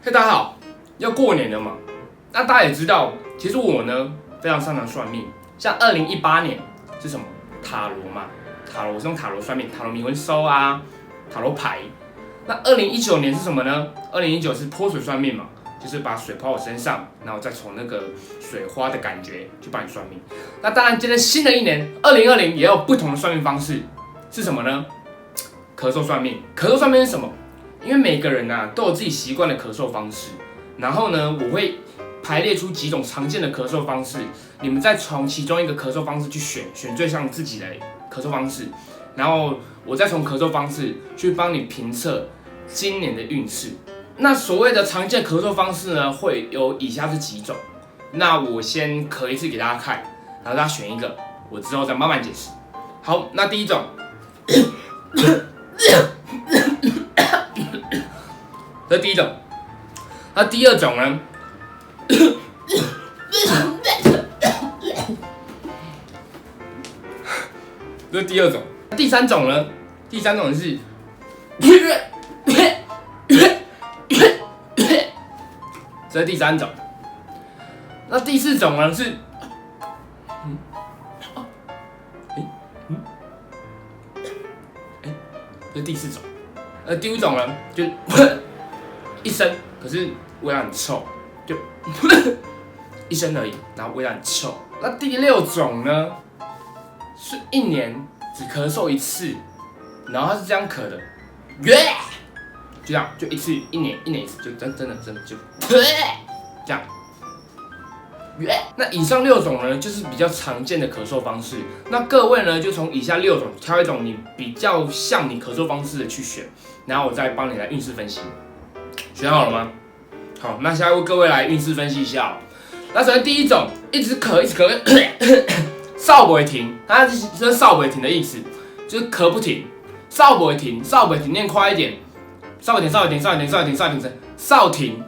嘿，大家好，要过年了嘛？那大家也知道，其实我呢非常擅长算命。像2018年是什么？塔罗嘛，塔罗我是用塔罗算命，塔罗迷魂收啊，塔罗牌。那2019年是什么呢？2019是泼水算命嘛，就是把水泼我身上，然后再从那个水花的感觉去帮你算命。那当然，今天新的一年2020也有不同的算命方式，是什么呢？咳嗽算命。咳嗽算命是什么？因为每个人都有自己习惯的咳嗽方式，然后呢，我会排列出几种常见的咳嗽方式，你们再从其中一个咳嗽方式去选最像自己的咳嗽方式，然后我再从咳嗽方式去帮你评测今年的运势。那所谓的常见咳嗽方式呢，会有以下这几种。那我先咳一次给大家看，然后大家选一个，我之后再慢慢解释。好，那第一种。这是第一种，那第二种呢？这是第二种。第三种呢？第三种是，这是第三种。那第四种呢是，这是第四种。第五种呢就。一声，可是味道很臭，就一声而已，然后味道很臭。那第六种呢，是一年只咳嗽一次，然后它是这样咳的，就这样，就一次，一年一次，就真的就这样。那以上6种呢，就是比较常见的咳嗽方式。那各位呢，就从以下6种挑一种你比较像你咳嗽方式的去选，然后我再帮你来运势分析。选好了吗？好，那现在为各位来运势分析一下。那首先第一种，一直咳，扫不会停，它是扫不会停的意思，就是咳不停，扫不会停，扫不会停，念快一点，扫停，扫停，扫停，扫停，扫停，扫停，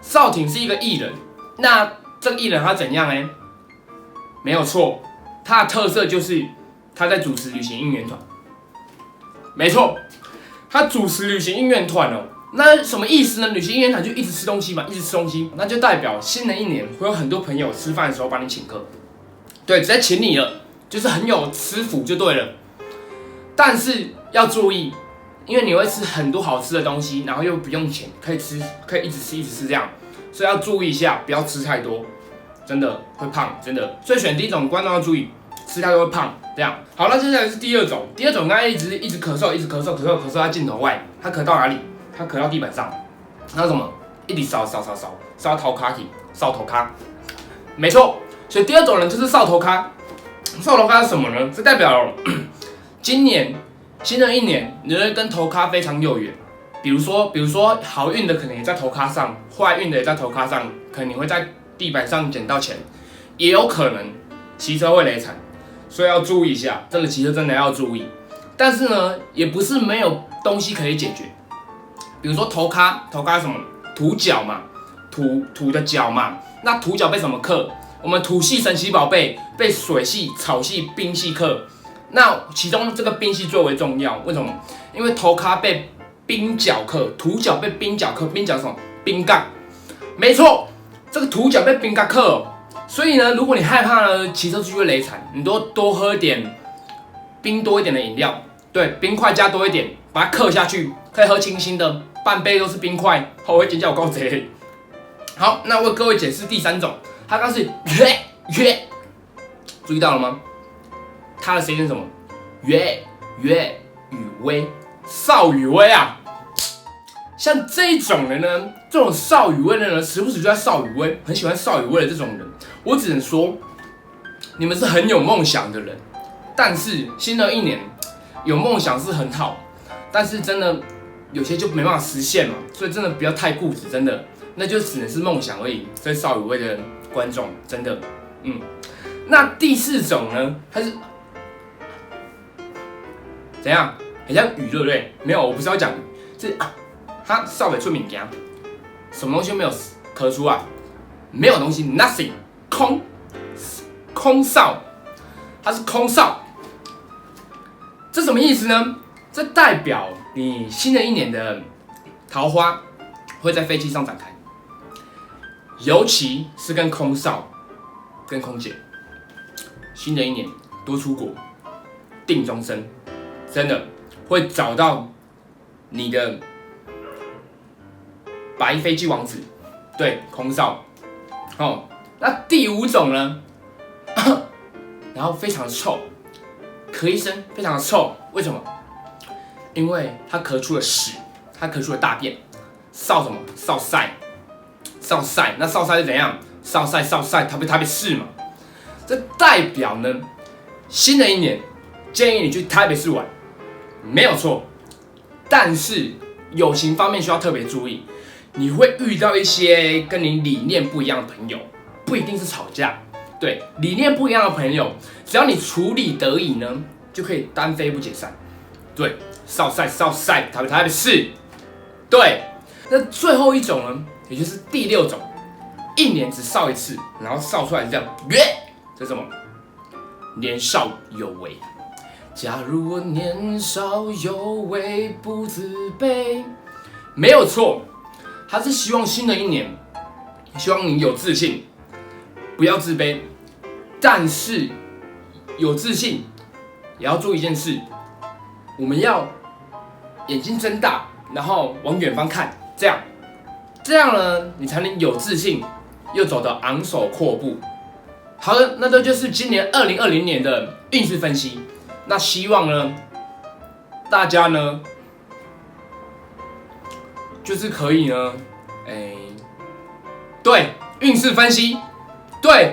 扫停是一个艺人。那这个艺人他怎样呢？没有错，他的特色就是他在主持旅行应援团。没错，他主持旅行应援团哦。那什么意思呢？旅行应援团就一直吃东西嘛，一直吃东西，那就代表新的一年会有很多朋友吃饭的时候帮你请客，对，直接请你了，就是很有吃福就对了。但是要注意，因为你会吃很多好吃的东西，然后又不用钱，可以吃，可以一直吃一直吃这样，所以要注意一下，不要吃太多，真的会胖，真的。所以选第一种，观众要注意，吃太多会胖，这样。好，那接下来是第二种，第二种刚才一直咳嗽，一直咳嗽在镜头外，他咳到哪里？他咳到地板上，他什么？一直扫头卡去，扫头卡。没错，所以第二种人就是扫头卡。扫头卡是什么呢？这代表今年新的一年，你会跟头卡非常有缘。比如说好运的可能也在头卡上，坏运的也在头卡上，可能你会在地板上捡到钱，也有可能骑车会雷惨，所以要注意一下。真的骑车真的要注意。但是呢，也不是没有东西可以解决。比如说头卡是什么？土角嘛，土的角嘛。那土角被什么克？我们土系神奇宝贝被水系、草系、冰系克。那其中这个冰系最为重要，为什么？因为头卡被冰角克，土角被冰角克。冰角是什么？冰杠。没错，这个土角被冰杠克哦。所以呢，如果你害怕呢，骑车出去会雷惨，你多喝点冰多一点的饮料，对，冰块加多一点，把它克下去，可以喝清新的。半杯都是冰块，我会尖叫高贼。好，那为各位解释第三种，它刚是注意到了吗？它的声音是什么？雨威，邵雨薇啊。像这种人呢，这种邵雨薇的人，时不时就在邵雨薇，很喜欢邵雨薇的这种人，我只能说，你们是很有梦想的人。但是新的一年，有梦想是很好，但是真的。有些就没办法实现嘛，所以真的不要太固执，真的，那就只能是梦想而已。所以邵雨薇的观众真的，那第四种呢，它是怎样？很像雨，对不对？没有，我不是要讲雨，是它少尾出物件，什么东西没有咳出来？没有东西 ，nothing， 空少，它是空少，这什么意思呢？这代表你新的一年的桃花会在飞机上展开，尤其是跟空少、跟空姐。新的一年多出国，定终身，真的会找到你的白飞机王子，对，空少。哦，那第5种呢？然后非常臭，咳一声非常的臭，为什么？因为他咳出了屎，他咳出了大便，少什么？少晒，少晒。那少晒是怎样？少晒，台北市嘛。这代表呢，新的一年建议你去台北市玩，没有错。但是友情方面需要特别注意，你会遇到一些跟你理念不一样的朋友，不一定是吵架。对，理念不一样的朋友，只要你处理得宜呢，就可以单飞不解散。对，少晒，台北市。对，那最后一种呢，也就是第6种，一年只少一次，然后少出来是这样，这是什么？年少有为。假如我年少有为，不自卑，没有错，他是希望新的一年，希望你有自信，不要自卑。但是有自信也要做一件事，我们要眼睛睁大，然后往远方看，这样呢，你才能有自信，又走得昂首阔步。好的，那这就是今年2020年的运势分析。那希望呢，大家呢，就是可以呢，对，运势分析，对。